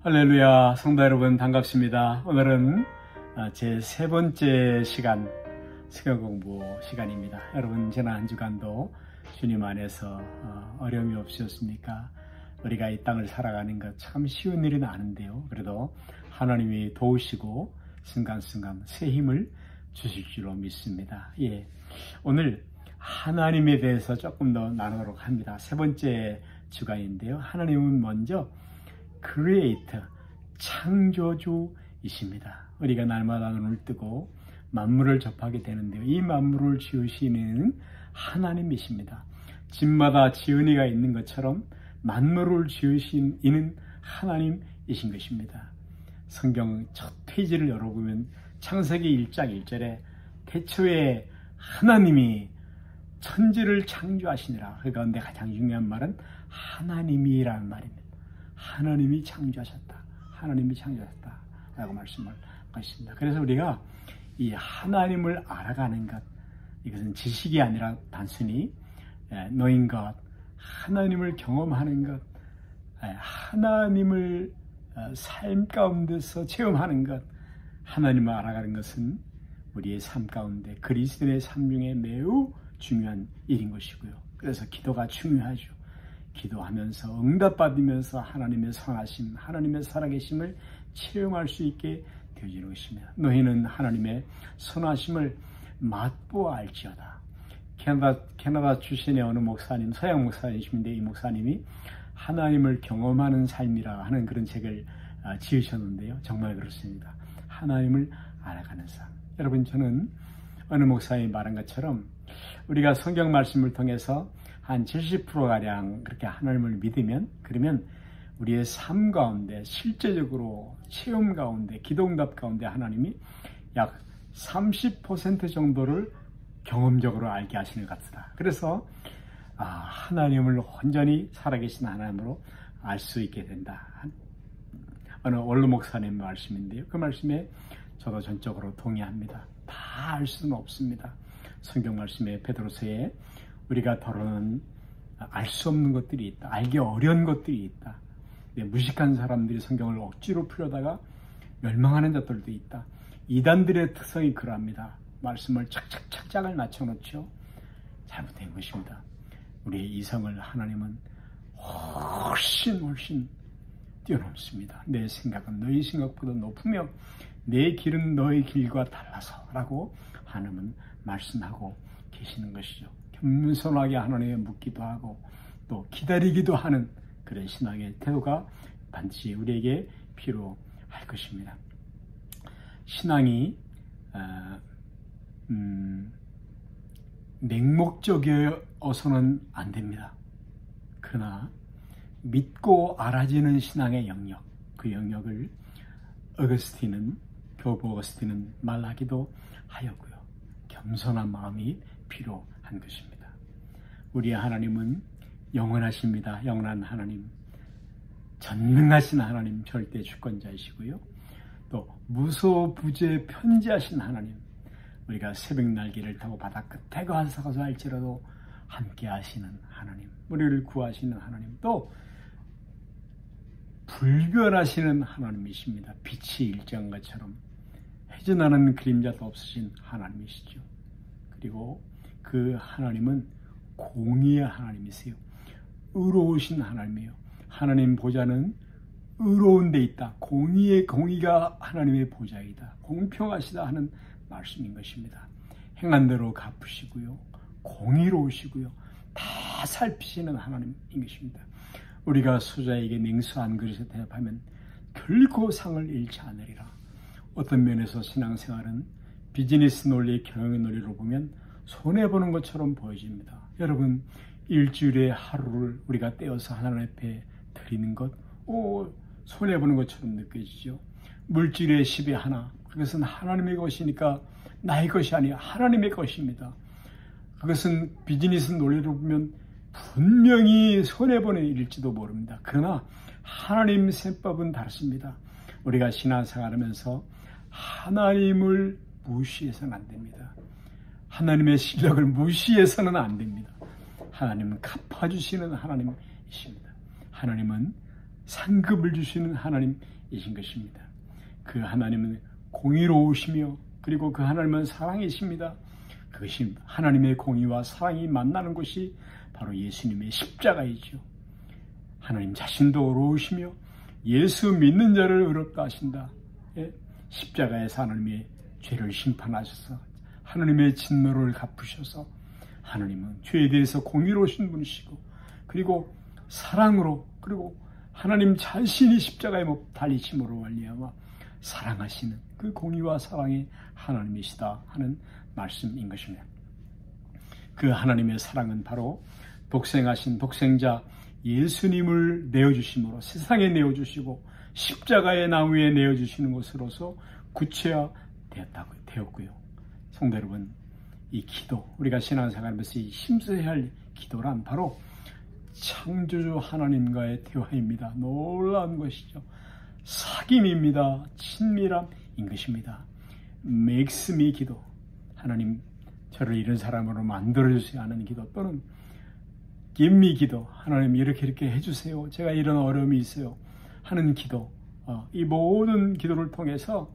할렐루야, 성도 여러분 반갑습니다. 오늘은 제 세 번째 시간, 성경 공부 시간입니다. 여러분 지난 한 주간도 주님 안에서 어려움이 없으셨습니까? 우리가 이 땅을 살아가는 것 참 쉬운 일은 아닌데요. 그래도 하나님이 도우시고 순간순간 새 힘을 주실 줄로 믿습니다. 오늘 하나님에 대해서 조금 더 나누도록 합니다. 세 번째 주간인데요. 하나님은 먼저 크리에이터, 창조주이십니다. 우리가 날마다 눈을 뜨고 만물을 접하게 되는데요. 이 만물을 지으시는 하나님이십니다. 집마다 지은이가 있는 것처럼 만물을 지으신 이는 하나님이신 것입니다. 성경 첫 페이지를 열어보면 창세기 1장 1절에 태초에 하나님이 천지를 창조하시니라. 그 가운데 가장 중요한 말은 하나님이라는 말입니다. 하나님이 창조하셨다. 하나님이 창조하셨다. 라고 말씀을 하십니다. 그래서 우리가 이 하나님을 알아가는 것, 이것은 지식이 아니라 단순히 knowing God, 하나님을 경험하는 것, 하나님을 삶 가운데서 체험하는 것, 하나님을 알아가는 것은 우리의 삶 가운데 그리스도인의 삶 중에 매우 중요한 일인 것이고요. 그래서 기도가 중요하죠. 기도하면서 응답받으면서 하나님의 선하심, 하나님의 살아계심을 체험할 수 있게 되어지는 것입니다. 너희는 하나님의 선하심을 맛보아 알지어다. 캐나다 출신의 어느 목사님, 서양 목사님이신데 이 목사님이 하나님을 경험하는 삶이라 하는 그런 책을 지으셨는데요. 정말 그렇습니다. 하나님을 알아가는 삶. 여러분, 저는 어느 목사님이 말한 것처럼 우리가 성경 말씀을 통해서 한 70%가량 그렇게 하나님을 믿으면, 그러면 우리의 삶 가운데 실제적으로 체험 가운데 기도응답 가운데 하나님이 약 30% 정도를 경험적으로 알게 하시는 것 같다. 그래서 하나님을 온전히 살아계신 하나님으로 알 수 있게 된다. 어느 원로 목사님 말씀인데요. 그 말씀에 저도 전적으로 동의합니다. 다 알 수는 없습니다. 성경 말씀에 베드로서에 우리가 다루는 알 수 없는 것들이 있다. 알기 어려운 것들이 있다. 무식한 사람들이 성경을 억지로 풀려다가 멸망하는 자들도 있다. 이단들의 특성이 그러합니다. 말씀을 착착착착을 맞춰놓죠. 잘못된 것입니다. 우리의 이성을 하나님은 훨씬 뛰어넘습니다. 내 생각은 너희 생각보다 높으며 내 길은 너희 길과 달라서 라고 하나님은 말씀하고 계시는 것이죠. 겸손하게 하나님께 묻기도 하고 또 기다리기도 하는 그런 신앙의 태도가 반드시 우리에게 필요할 것입니다. 신앙이 맹목적이어서는 안 됩니다. 그러나 믿고 알아지는 신앙의 영역, 그 영역을 교부 어거스틴은 말하기도 하였고요. 겸손한 마음이 필요한 것입니다. 우리의 하나님은 영원하십니다. 영원한 하나님, 전능하신 하나님, 절대 주권자이시고요. 또 무소부재 편지하신 하나님, 우리가 새벽 날개를 타고 바다 끝에 가서 할지라도 함께 하시는 하나님, 우리를 구하시는 하나님, 또 불변하시는 하나님이십니다. 빛이 일정한 것처럼 해져나는 그림자도 없으신 하나님이시죠. 그리고 그 하나님은 공의의 하나님이세요. 의로우신 하나님이에요. 하나님 보좌는 의로운 데 있다. 공의가 하나님의 보좌이다. 공평하시다 하는 말씀인 것입니다. 행한 대로 갚으시고요. 공의로우시고요. 다 살피시는 하나님인 것입니다. 우리가 소자에게 냉수한 그릇에 대답하면 결코 상을 잃지 않으리라. 어떤 면에서 신앙생활은 비즈니스 논리, 경영의 논리로 보면 손해보는 것처럼 보여집니다. 여러분, 일주일에 하루를 우리가 떼어서 하나님 앞에 드리는 것, 손해보는 것처럼 느껴지죠. 물질의 10의 하나, 그것은 하나님의 것이니까 나의 것이 아니라 하나님의 것입니다. 그것은 비즈니스 논리로 보면 분명히 손해보는 일일지도 모릅니다. 그러나 하나님 셈법은 다릅니다. 우리가 신앙생활하면서 하나님을 무시해서는 안 됩니다. 하나님의 실력을 무시해서는 안 됩니다. 하나님은 갚아주시는 하나님이십니다. 하나님은 상급을 주시는 하나님이신 것입니다. 그 하나님은 공의로우시며 그리고 그 하나님은 사랑이십니다. 그것이 하나님의 공의와 사랑이 만나는 것이 바로 예수님의 십자가이죠. 하나님 자신도 의로우시며 예수 믿는 자를 의롭다 하신다. 예? 십자가에서 하나님의 죄를 심판하셔서 하나님의 진노를 갚으셔서 하나님은 죄에 대해서 공의로우신 분이시고 그리고 사랑으로 그리고 하나님 자신이 십자가에 달리심으로 말미암아 사랑하시는 그 공의와 사랑의 하나님이시다 하는 말씀인 것입니다. 그 하나님의 사랑은 바로 독생하신 독생자 예수님을 내어주심으로 세상에 내어주시고 십자가의 나무에 내어주시는 것으로서 구체화되었고요. 성도 여러분, 이 기도, 우리가 신앙생활하면서 힘써야 할 기도란 바로 창조주 하나님과의 대화입니다. 놀라운 것이죠. 사귐입니다. 친밀함인 것입니다. Makes me 기도, 하나님 저를 이런 사람으로 만들어주세요 하는 기도, 또는 Give me 기도, 하나님 이렇게 해주세요, 제가 이런 어려움이 있어요 하는 기도, 이 모든 기도를 통해서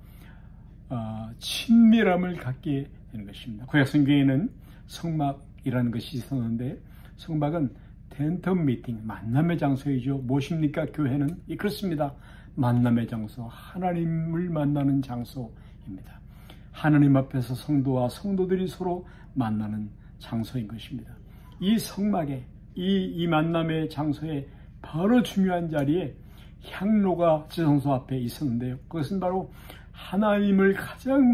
친밀함을 갖게 되는 것입니다. 구약성경에는 성막이라는 것이 있었는데 성막은 텐텀 미팅, 만남의 장소이죠. 무엇입니까? 교회는 그렇습니다. 만남의 장소, 하나님을 만나는 장소입니다. 하나님 앞에서 성도와 성도들이 서로 만나는 장소인 것입니다. 이 성막에 이 만남의 장소에 바로 중요한 자리에 향로가 지성소 앞에 있었는데요. 그것은 바로 하나님을 가장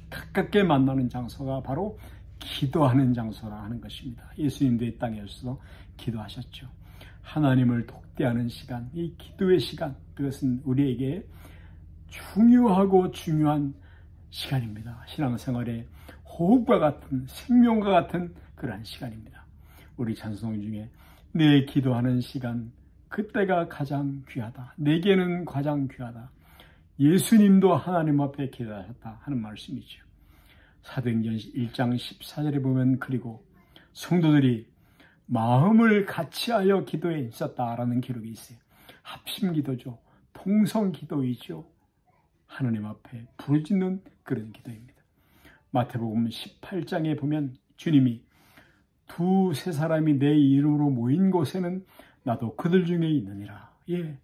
가깝게 만나는 장소가 바로 기도하는 장소라 하는 것입니다. 예수님도 이 땅에 오셔서 기도하셨죠. 하나님을 독대하는 시간, 이 기도의 시간, 그것은 우리에게 중요한 시간입니다. 신앙생활의 호흡과 같은, 생명과 같은 그러한 시간입니다. 우리 찬송 중에 내 기도하는 시간, 그때가 가장 귀하다. 내게는 가장 귀하다. 예수님도 하나님 앞에 기도하셨다 하는 말씀이죠. 사도행전 1장 14절에 보면 그리고 성도들이 마음을 같이하여 기도에 있었다라는 기록이 있어요. 합심기도죠. 통성기도이죠. 하나님 앞에 부르짖는 그런 기도입니다. 마태복음 18장에 보면 주님이 두세 사람이 내 이름으로 모인 곳에는 나도 그들 중에 있느니라. 예,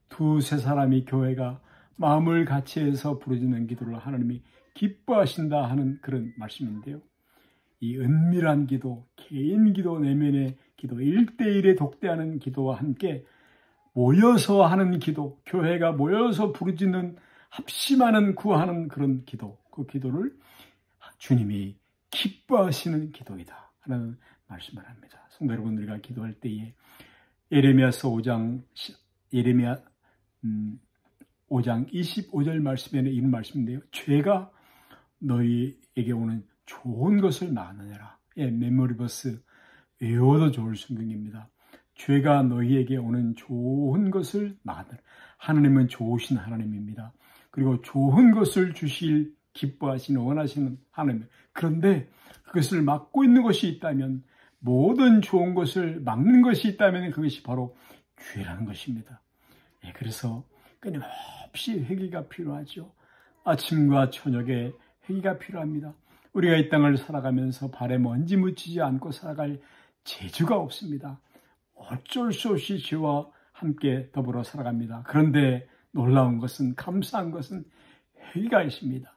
두세 사람이 교회가 마음을 같이해서 부르짖는 기도를 하나님이 기뻐하신다 하는 그런 말씀인데요. 이 은밀한 기도, 개인 기도, 내면의 기도, 1대1에 독대하는 기도와 함께 모여서 하는 기도, 교회가 모여서 부르짖는 합심하는 구하는 그런 기도, 그 기도를 주님이 기뻐하시는 기도이다 하는 말씀을 합니다. 성도 여러분, 우리가 기도할 때에 예레미야서 5장 25절 말씀에는 이런 말씀인데요. 죄가 너희에게 오는 좋은 것을 나누느라. 예, 메모리버스 외워도 좋을 성경입니다. 죄가 너희에게 오는 좋은 것을 나누느라. 하나님은 좋으신 하나님입니다. 그리고 좋은 것을 주실 기뻐하시는 원하시는 하나님. 그런데 그것을 막고 있는 것이 있다면, 모든 좋은 것을 막는 것이 있다면 그것이 바로 죄라는 것입니다. 예, 그래서 끊임없이 회개가 필요하죠. 아침과 저녁에 회개가 필요합니다. 우리가 이 땅을 살아가면서 발에 먼지 묻히지 않고 살아갈 재주가 없습니다. 어쩔 수 없이 죄와 함께 더불어 살아갑니다. 그런데 놀라운 것은, 감사한 것은 회개가 있습니다.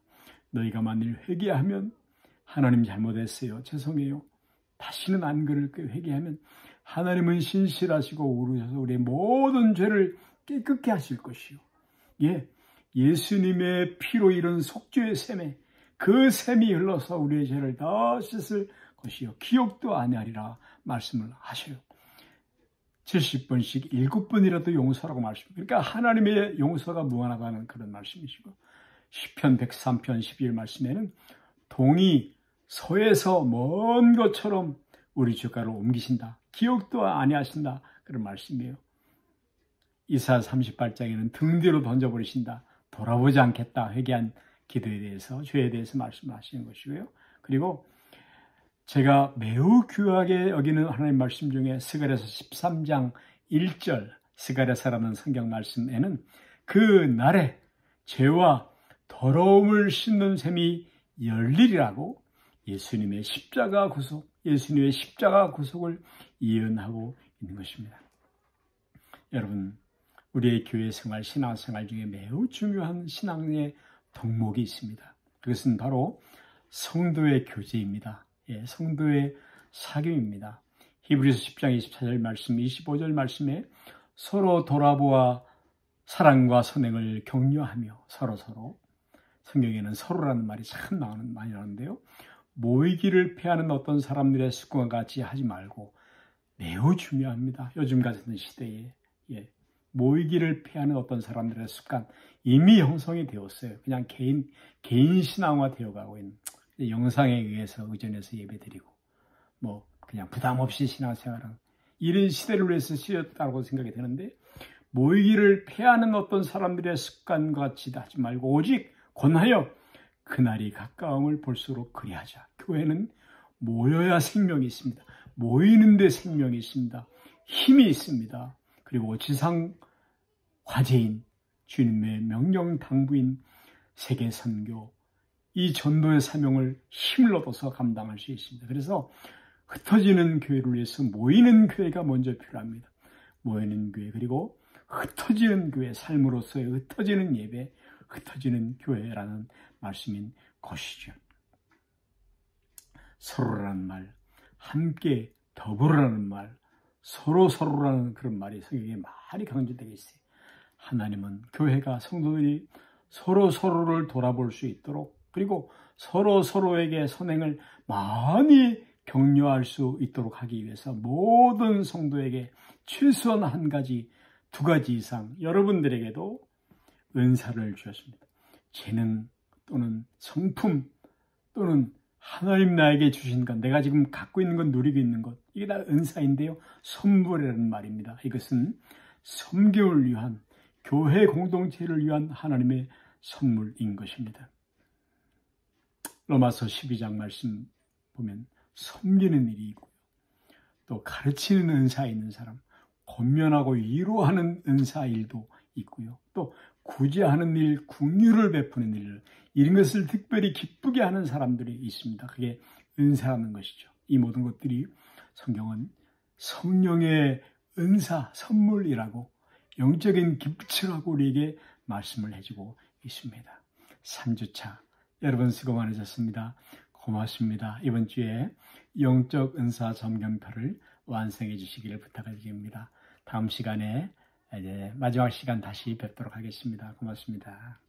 너희가 만일 회개하면 하나님 잘못했어요, 죄송해요, 다시는 안 그럴 거예요. 회개하면 하나님은 신실하시고 의로우셔서 우리의 모든 죄를 깨끗게 하실 것이요. 예, 예수님의 피로 이룬 속죄의 샘에 그 샘이 흘러서 우리의 죄를 다 씻을 것이요. 기억도 아니하리라 말씀을 하셔요. 70번씩 7번이라도 용서라고 말씀합니다. 그러니까 하나님의 용서가 무한하다는 그런 말씀이시고, 시편 103편 12절 말씀에는 동이 서에서 먼 것처럼 우리 주가를 옮기신다. 기억도 아니하신다. 그런 말씀이에요. 이사야 38장에는 등 뒤로 던져버리신다. 돌아보지 않겠다. 회개한 기도에 대해서, 죄에 대해서 말씀을 하시는 것이고요. 그리고 제가 매우 귀하게 여기는 하나님 말씀 중에 스가랴서 13장 1절, 스가랴서라는 성경 말씀에는 그 날에 죄와 더러움을 씻는 셈이 열리리라고 예수님의 십자가 구속을 예언하고 있는 것입니다. 여러분, 우리의 교회 생활, 신앙생활 중에 매우 중요한 신앙의 덕목이 있습니다. 그것은 바로 성도의 교제입니다. 성도의 사귐입니다. 히브리서 10장 24절 말씀, 25절 말씀에 서로 돌아보아 사랑과 선행을 격려하며 서로 성경에는 서로라는 말이 참 많이 나오는데요. 모이기를 패하는 어떤 사람들의 습관과 같이 하지 말고 매우 중요합니다. 요즘 같은 시대에 모이기를 패하는 어떤 사람들의 습관 이미 형성이 되었어요. 그냥 개인 신앙화 되어가고 있는 영상에 의해서 의존해서 예배드리고 그냥 부담 없이 신앙생활하는 이런 시대를 위해서 쓰였다고 생각이 되는데 모이기를 패하는 어떤 사람들의 습관과 같이 하지 말고 오직 권하여 그날이 가까움을 볼수록 그리하자. 교회는 모여야 생명이 있습니다. 모이는 데 생명이 있습니다. 힘이 있습니다. 그리고 지상 화제인 주님의 명령 당부인 세계 선교 이 전도의 사명을 힘을 얻어서 감당할 수 있습니다. 그래서 흩어지는 교회를 위해서 모이는 교회가 먼저 필요합니다. 모이는 교회 그리고 흩어지는 교회 삶으로서의 흩어지는 예배 흩어지는 교회라는 말씀인 것이죠. 서로라는 말, 함께 더불어라는 말, 서로라는 그런 말이 성경에 많이 강조되어 있어요. 하나님은 교회가 성도들이 서로를 돌아볼 수 있도록 그리고 서로에게 선행을 많이 격려할 수 있도록 하기 위해서 모든 성도에게 최소한 한 가지, 두 가지 이상 여러분들에게도 은사를 주셨습니다. 재능 또는 성품 또는 하나님 나에게 주신 것, 내가 지금 갖고 있는 것, 누리고 있는 것, 이게 다 은사인데요. 선물이라는 말입니다. 이것은 섬김을 위한, 교회 공동체를 위한 하나님의 선물인 것입니다. 로마서 12장 말씀 보면 섬기는 일이 있고요. 또 가르치는 은사 있는 사람, 권면하고 위로하는 은사 일도 있고요. 또 구제하는 일, 긍휼을 베푸는 일, 이런 것을 특별히 기쁘게 하는 사람들이 있습니다. 그게 은사라는 것이죠. 이 모든 것들이 성경은 성령의 은사, 선물이라고 영적인 기프트라고 우리에게 말씀을 해주고 있습니다. 3주차 여러분 수고 많으셨습니다. 고맙습니다. 이번 주에 영적 은사 점검표를 완성해 주시기를 부탁드립니다. 다음 시간에 이제 마지막 시간 다시 뵙도록 하겠습니다. 고맙습니다.